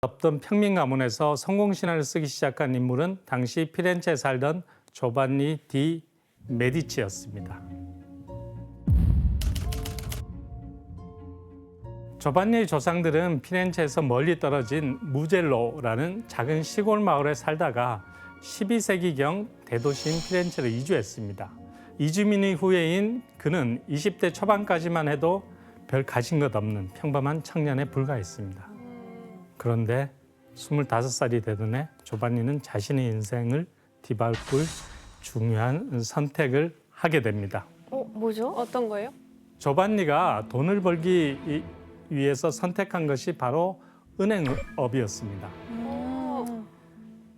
없던 평민 가문에서 성공 신화를 쓰기 시작한 인물은 당시 피렌체에 살던 조반니 디 메디치였습니다. 조반니의 조상들은 피렌체에서 멀리 떨어진 무젤로라는 작은 시골 마을에 살다가 12세기경 대도시인 피렌체로 이주했습니다. 이주민 이후에인 그는 20대 초반까지만 해도 별 가진 것 없는 평범한 청년에 불과했습니다. 그런데 25살이 되던 해 조반니는 자신의 인생을 뒤바꿀 중요한 선택을 하게 됩니다. 뭐죠? 어떤 거예요? 조반니가 돈을 벌기 위해서 선택한 것이 바로 은행업이었습니다.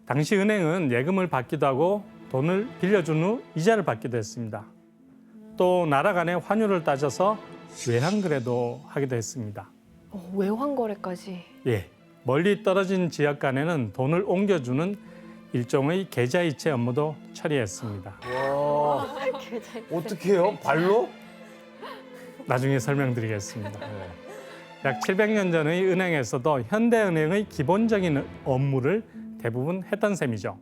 당시 은행은 예금을 받기도 하고 돈을 빌려준 후 이자를 받기도 했습니다. 또 나라 간의 환율을 따져서 외환거래도 하기도 했습니다. 외환거래까지. 예, 멀리 떨어진 지역 간에는 돈을 옮겨주는 일종의 계좌이체 업무도 처리했습니다. 와, 어떻게 해요? 발로? 나중에 설명드리겠습니다. 약 700년 전의 은행에서도 현대은행의 기본적인 업무를 대부분 했던 셈이죠.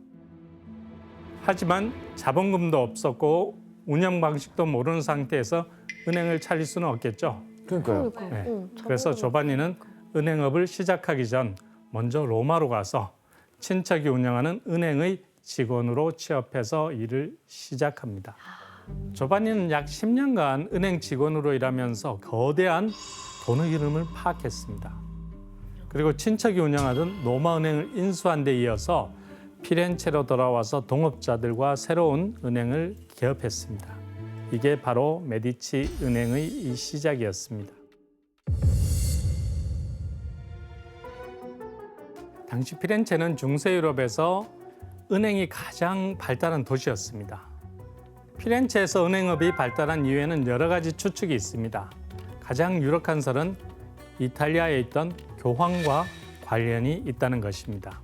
하지만 자본금도 없었고 운영 방식도 모르는 상태에서 은행을 차릴 수는 없겠죠. 그러니까요. 네. 그래서 조반니는 은행업을 시작하기 전 먼저 로마로 가서 친척이 운영하는 은행의 직원으로 취업해서 일을 시작합니다. 조반니는 약 10년간 은행 직원으로 일하면서 거대한 돈의 흐름을 파악했습니다. 그리고 친척이 운영하던 로마 은행을 인수한 데 이어서 피렌체로 돌아와서 동업자들과 새로운 은행을 개업했습니다. 이게 바로 메디치 은행의 시작이었습니다. 당시 피렌체는 중세 유럽에서 은행이 가장 발달한 도시였습니다. 피렌체에서 은행업이 발달한 이유에는 여러 가지 추측이 있습니다. 가장 유력한 설은 이탈리아에 있던 교황과 관련이 있다는 것입니다.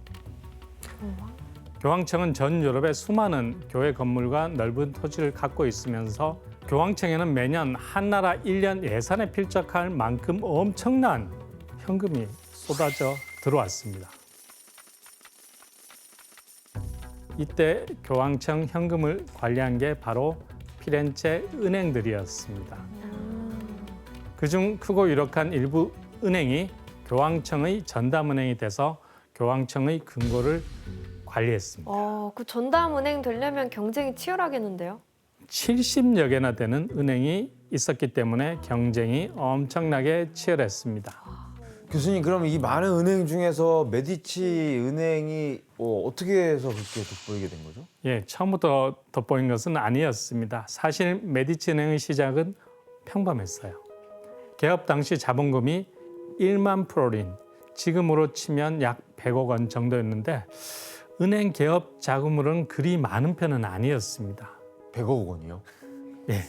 교황청은 전 유럽의 수많은 교회 건물과 넓은 토지를 갖고 있으면서 교황청에는 매년 한 나라 1년 예산에 필적할 만큼 엄청난 현금이 쏟아져 들어왔습니다. 이때 교황청 현금을 관리한 게 바로 피렌체 은행들이었습니다. 그중 크고 유력한 일부 은행이 교황청의 전담은행이 돼서 교황청의 금고를 관리했습니다. 그 전담은행 되려면 경쟁이 치열하겠는데요? 70여 개나 되는 은행이 있었기 때문에 경쟁이 엄청나게 치열했습니다. 교수님, 그럼 이 많은 은행 중에서 메디치 은행이 어떻게 해서 그렇게 돋보이게 된 거죠? 예, 처음부터 돋보인 것은 아니었습니다. 사실 메디치 은행의 시작은 평범했어요. 개업 당시 자본금이 1만 프로린, 지금으로 치면 약 100억 원 정도였는데 은행 개업 자금으로는 그리 많은 편은 아니었습니다. 100억 원이요? 예.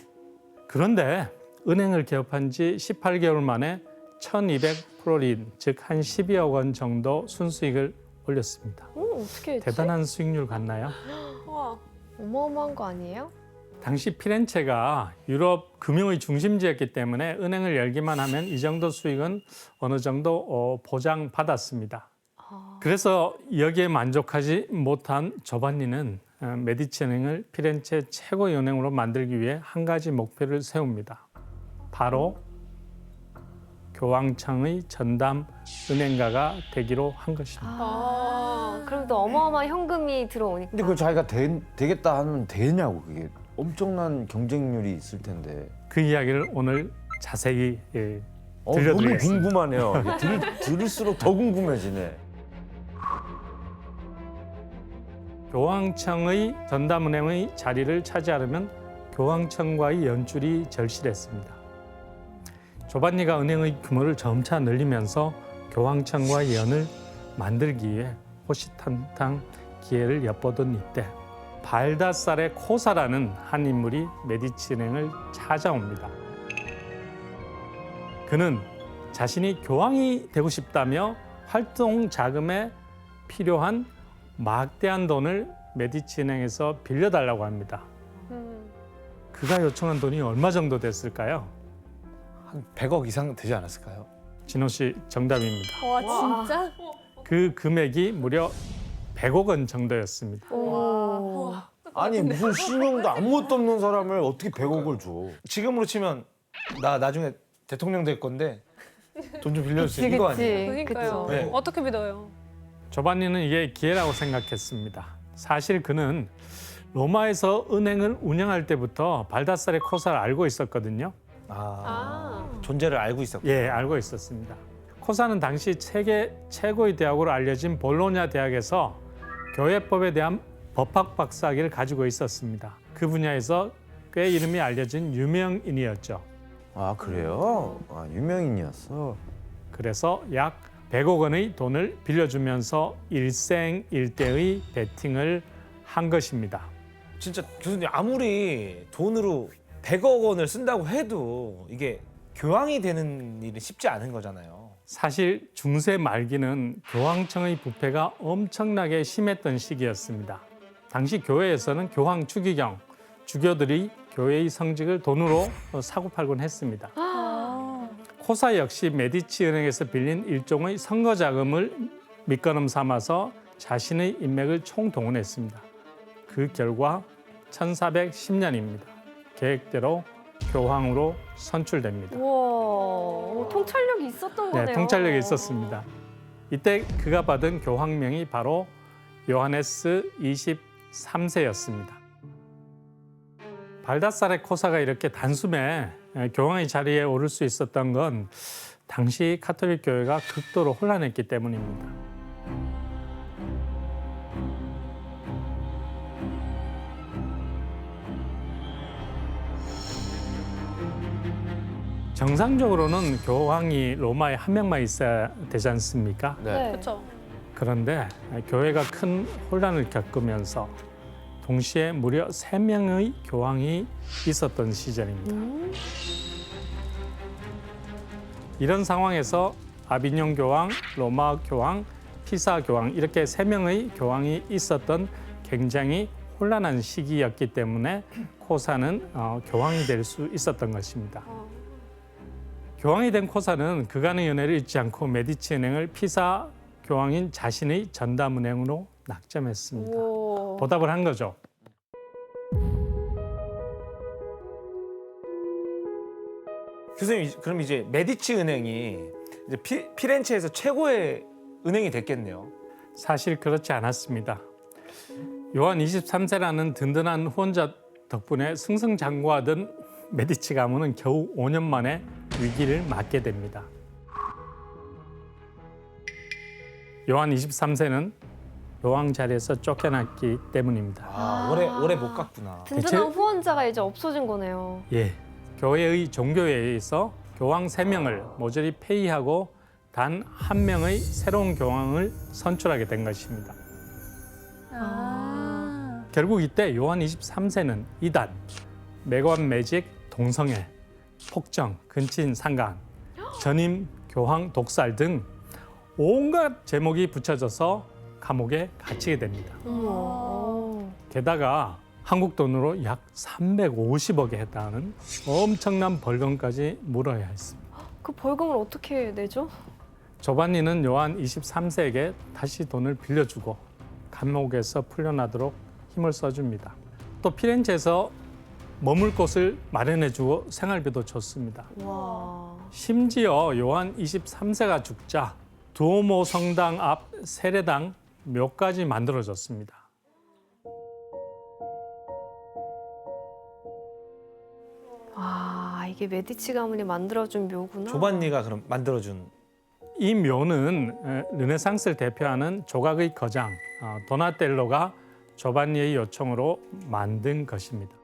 그런데 은행을 개업한 지 18개월 만에 1,200 프로린, 즉 한 12억 원 정도 순수익을 올렸습니다. 어떻게 했지? 대단한 수익률 같나요? 와. 어마어마한 거 아니에요? 당시 피렌체가 유럽 금융의 중심지였기 때문에 은행을 열기만 하면 이 정도 수익은 어느 정도 보장받았습니다. 그래서 여기에 만족하지 못한 조반니는 메디치 은행을 피렌체 최고의 은행으로 만들기 위해 한 가지 목표를 세웁니다. 바로 교황청의 전담 은행가가 되기로 한 것입니다. 그럼 또 어마어마한 현금이 들어오니까. 근데 그걸 자기가 되겠다 하면 되냐고, 그게. 엄청난 경쟁률이 있을 텐데. 그 이야기를 오늘 자세히 너무 들려드리겠습니다. 궁금하네요. 이게 들을수록 더 궁금해지네. 교황청의 전담은행의 자리를 차지하려면 교황청과의 연줄이 절실했습니다. 조반니가 은행의 규모를 점차 늘리면서 교황청과의 연을 만들기 위해 호시탐탐 기회를 엿보던 이때 발다사레 코사라는 한 인물이 메디치 은행을 찾아옵니다. 그는 자신이 교황이 되고 싶다며 활동 자금에 필요한 막대한 돈을 메디치 은행에서 빌려달라고 합니다. 그가 요청한 돈이 얼마 정도 됐을까요? 한 100억 이상 되지 않았을까요? 진호 씨 정답입니다. 와 진짜? 그 금액이 무려 100억 원 정도였습니다. 오. 아니 무슨 신용도 아무것도 없는 사람을 어떻게 100억을 줘? 지금으로 치면 나 나중에 대통령 될 건데 돈 좀 빌려주세요. 이거 아니에요? 그쵸. 그러니까요. 네. 어떻게 믿어요? 조반니는 이게 기회라고 생각했습니다. 사실 그는 로마에서 은행을 운영할 때부터 발다사레 코사를 알고 있었거든요. 존재를 알고 있었고. 예, 알고 있었습니다. 코사는 당시 세계 최고의 대학으로 알려진 볼로냐 대학에서 교회법에 대한 법학 박사학위를 가지고 있었습니다. 그 분야에서 꽤 이름이 알려진 유명인이었죠. 아 그래요? 아 유명인이었어. 그래서 약 100억 원의 돈을 빌려주면서 일생일대의 베팅을 한 것입니다. 진짜 교수님 아무리 돈으로 100억 원을 쓴다고 해도 이게 교황이 되는 일은 쉽지 않은 거잖아요. 사실 중세 말기는 교황청의 부패가 엄청나게 심했던 시기였습니다. 당시 교회에서는 교황 추기경, 주교들이 교회의 성직을 돈으로 사고팔곤 했습니다. 코사 역시 메디치 은행에서 빌린 일종의 선거 자금을 밑거름 삼아서 자신의 인맥을 총동원했습니다. 그 결과 1410년입니다. 계획대로 교황으로 선출됩니다. 우와, 통찰력이 있었던 거네요. 네, 통찰력이 있었습니다. 이때 그가 받은 교황명이 바로 요하네스 23세였습니다. 발다사레 코사가 이렇게 단숨에 교황의 자리에 오를 수 있었던 건 당시 카톨릭 교회가 극도로 혼란했기 때문입니다. 정상적으로는 교황이 로마에 한 명만 있어야 되지 않습니까? 네. 그렇죠. 그런데 교회가 큰 혼란을 겪으면서 동시에 무려 3명의 교황이 있었던 시절입니다. 이런 상황에서 아비뇽 교황, 로마 교황, 피사 교황 이렇게 3명의 교황이 있었던 굉장히 혼란한 시기였기 때문에 코사는 교황이 될 수 있었던 것입니다. 교황이 된 코사는 그간의 연애를 잊지 않고 메디치 은행을 피사 교황인 자신의 전담은행으로 낙점했습니다. 우와. 보답을 한 거죠. 교수님 그럼 이제 메디치 은행이 이제 피렌체에서 최고의 은행이 됐겠네요. 사실 그렇지 않았습니다. 요한 23세라는 든든한 후원자 덕분에 승승장구하던 메디치 가문은 겨우 5년 만에 위기를 맞게 됩니다. 요한 23세는 요왕 자리에서 쫓겨났기 때문입니다. 오래 못 갔구나. 든든한 대체- 후원자가 이제 없어진 거네요. 예, 교회의 종교회의에서 교황 3명을 모조리 폐위하고 단 1명의 새로운 교황을 선출하게 된 것입니다. 결국 이때 요한 23세는 이단, 매관 매직, 동성애, 폭정, 근친 상간, 전임 교황 독살 등 온갖 제목이 붙여져서 감옥에 갇히게 됩니다. 어머. 게다가 한국 돈으로 약 350억에 해당하는 엄청난 벌금까지 물어야 했습니다. 그 벌금을 어떻게 내죠? 조반니는 요한 23세에게 다시 돈을 빌려주고 감옥에서 풀려나도록 힘을 써줍니다. 또 피렌체에서 머물 곳을 마련해주고 생활비도 줬습니다. 와. 심지어 요한 23세가 죽자 두오모 성당 앞 세례당 묘까지 만들어졌습니다. 와, 이게 메디치 가문이 만들어준 묘구나. 조반니가 그럼 만들어준 이 묘는 르네상스를 대표하는 조각의 거장 도나텔로가 조반니의 요청으로 만든 것입니다.